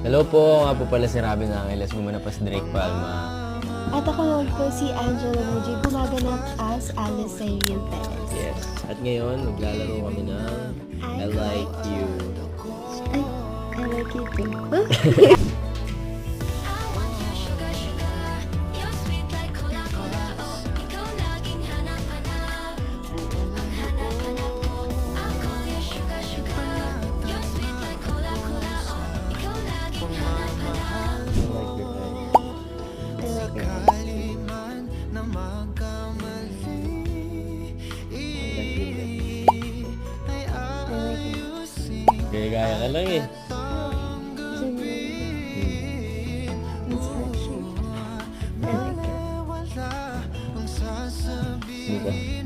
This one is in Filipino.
Hello po, nga po pala si Robin Angeles, Gumanapas Drake Palma. At ako naman po si Angela Muji, gumaganap as Alice Irene Perez. Yes. At ngayon, maglalaro kami ng I Like You. Ay, I like you too. Huh? Gaya-gaya ka lang eh.